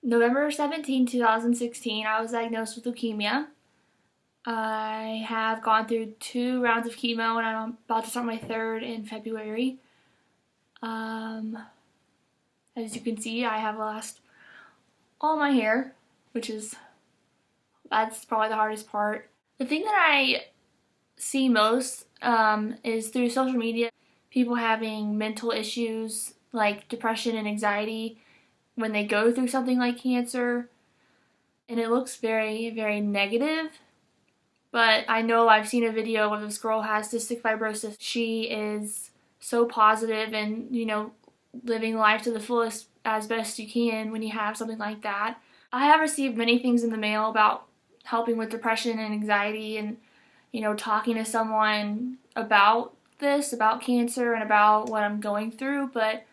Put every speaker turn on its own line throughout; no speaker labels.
November 2016, I was diagnosed with leukemia. I have gone through 2 rounds of chemo and I'm about to start my third in February. Um, as you can see, I have lost all my hair, that's probably the hardest part. The thing that I see most is through social media, people having mental issues like depression and anxiety when they go through something like cancer, and it looks very, very negative. But I know I've seen a video where this girl has cystic fibrosis. She is so positive and, living life to the fullest as best you can when you have something like that. I have received many things in the mail about helping with depression and anxiety and, talking to someone about this, about cancer, and about what I'm going through, but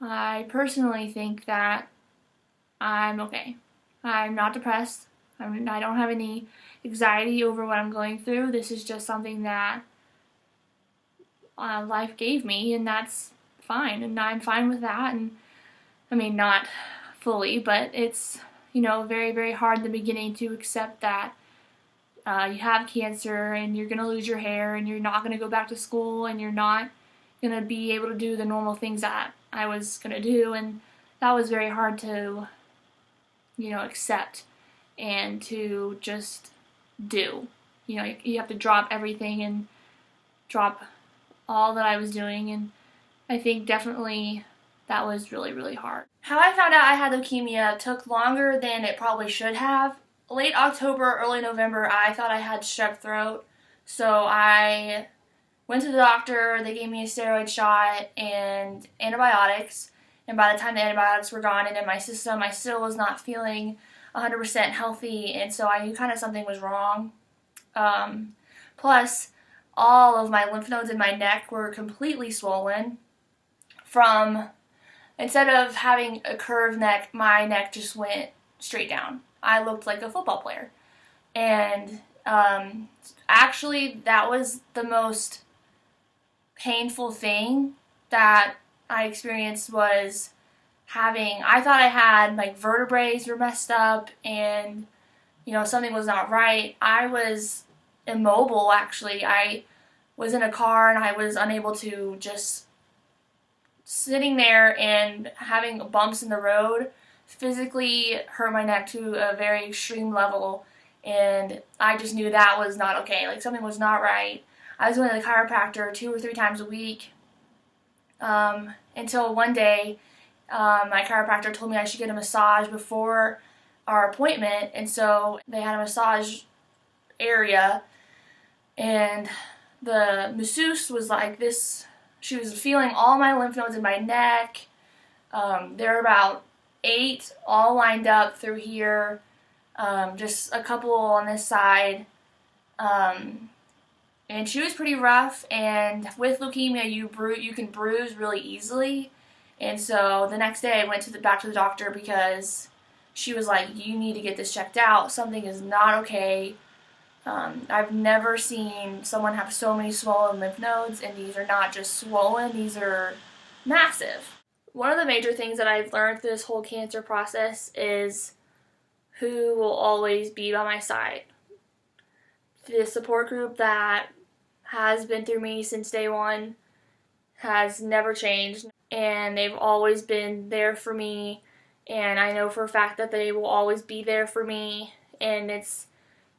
I personally think that I'm okay. I'm not depressed. I don't have any anxiety over what I'm going through. This is just something that life gave me, and that's fine. And I'm fine with that. And not fully, but it's, very, very hard in the beginning to accept that you have cancer and you're going to lose your hair and you're not going to go back to school and you're not going to be able to do the normal things that I was going to do. And that was very hard to, accept and to just do. You have to drop everything and drop all that I was doing, and I think definitely that was really, really hard. How I found out I had leukemia took longer than it probably should have. Late October, early November, I thought I had strep throat, so I went to the doctor. They gave me a steroid shot and antibiotics, and by the time the antibiotics were gone and in my system, I still was not feeling 100% healthy, and so I knew kind of something was wrong. Plus, all of my lymph nodes in my neck were completely swollen from, instead of having a curved neck, my neck just went straight down. I looked like a football player. And actually, that was the most painful thing that I experienced was I thought I had, vertebrae were messed up and, something was not right. I was immobile, actually. I was in a car and I was unable to just sitting there, and having bumps in the road physically hurt my neck to a very extreme level, and I just knew that was not okay. Something was not right. I was going to the chiropractor 2 or 3 times a week until one day my chiropractor told me I should get a massage before our appointment, and so they had a massage area, and the masseuse was like this. She was feeling all my lymph nodes in my neck. There were about 8 all lined up through here, just a couple on this side. And she was pretty rough, and with leukemia you can bruise really easily. And so the next day I went back to the doctor because she was like, you need to get this checked out. Something is not okay. I've never seen someone have so many swollen lymph nodes, and these are not just swollen, these are massive. One of the major things that I've learned through this whole cancer process is who will always be by my side. The support group that has been through me since day one has never changed, and they've always been there for me, and I know for a fact that they will always be there for me. And it's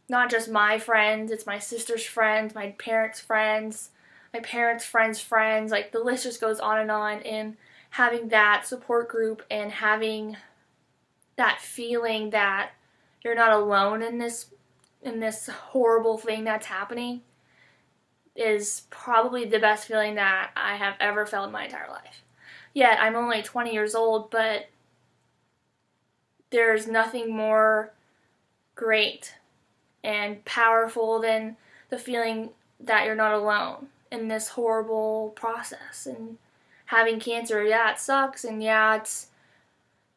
not just my friends, it's my sister's friends, my parents' friends, my parents' friends' friends, the list just goes on, and having that support group and having that feeling that you're not alone in this horrible thing that's happening is probably the best feeling that I have ever felt in my entire life. Yet, I'm only 20 years old, but there's nothing more great and powerful than the feeling that you're not alone in this horrible process. And having cancer, yeah, it sucks, and yeah,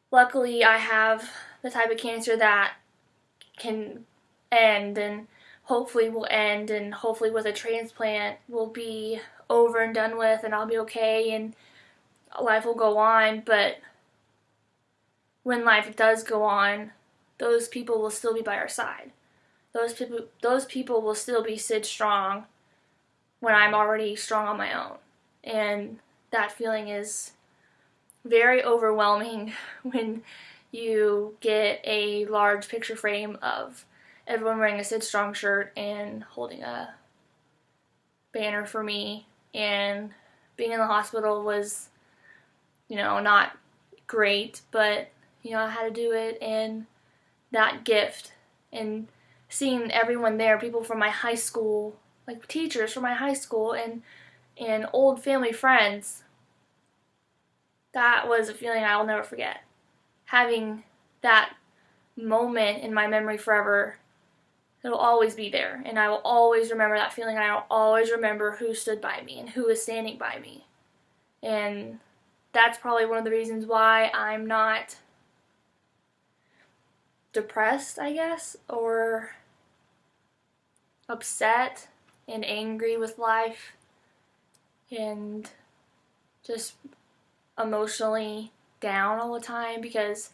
luckily I have the type of cancer that can end, and hopefully will end, and hopefully with a transplant will be over and done with, and I'll be okay, and life will go on. But when life does go on, those people will still be by our side. Those people will still be Sid strong when I'm already strong on my own. And that feeling is very overwhelming when you get a large picture frame of everyone wearing a Sid Strong shirt and holding a banner for me. And being in the hospital was, not great, but, I had to do it. And that gift and seeing everyone there, people from my high school, like teachers from my high school and old family friends, that was a feeling I will never forget. Having that moment in my memory forever, it'll always be there, and I will always remember that feeling, and I will always remember who stood by me and who was standing by me. And that's probably one of the reasons why I'm not depressed, I guess, or upset and angry with life and just emotionally down all the time, because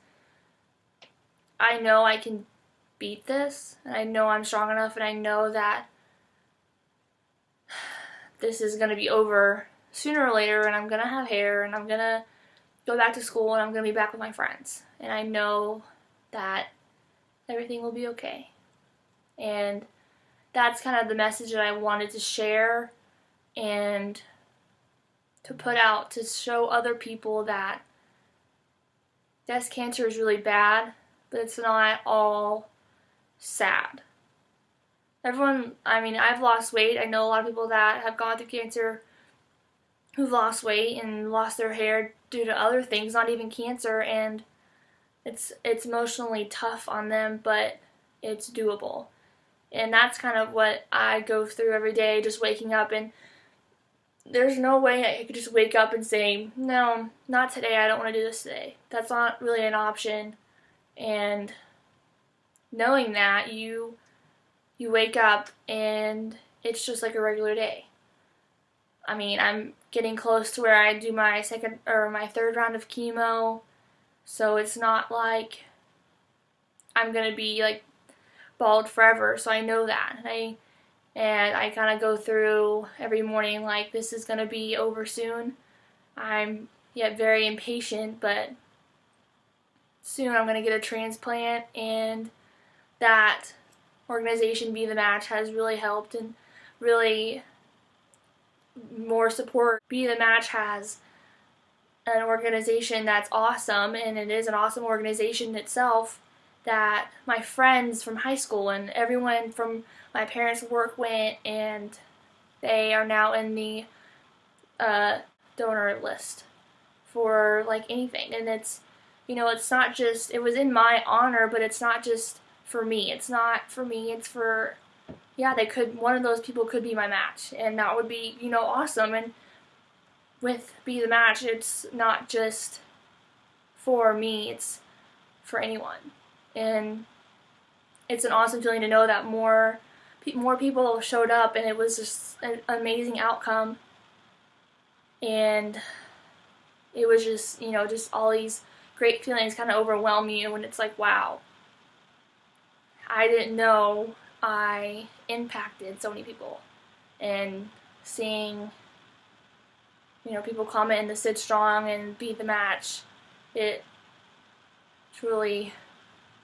I know I can beat this, and I know I'm strong enough, and I know that this is going to be over sooner or later, and I'm going to have hair, and I'm going to go back to school, and I'm going to be back with my friends. And I know that everything will be okay. And that's kind of the message that I wanted to share and to put out, to show other people that breast cancer is really bad, but it's not all sad. I've lost weight. I know a lot of people that have gone through cancer who've lost weight and lost their hair due to other things, not even cancer, and it's emotionally tough on them, but it's doable. And that's kind of what I go through every day, just waking up, and there's no way I could just wake up and say, no, not today, I don't want to do this today. That's not really an option. And knowing that, you wake up and it's just like a regular day. I'm getting close to where I do my third round of chemo, so it's not like I'm gonna be like bald forever. So I know that, and I kind of go through every morning like this is gonna be over soon. I'm yet very impatient, but soon I'm gonna get a transplant, and that organization, Be The Match, has really helped and really more support. Be The Match has an organization that's awesome, and it is an awesome organization itself, that my friends from high school and everyone from my parents' work went, and they are now in the donor list for like anything. And it's not just, it was in my honor, but it's not just for me. It's not for me, it's for, one of those people could be my match, and that would be, awesome. And with Be The Match, it's not just for me, it's for anyone. And it's an awesome feeling to know that more people showed up, and it was just an amazing outcome. And it was just, just all these great feelings kind of overwhelm you, and it's like, wow, I didn't know I impacted so many people. And seeing, people comment in the Sid Strong and Be The Match, it's really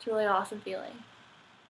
awesome feeling.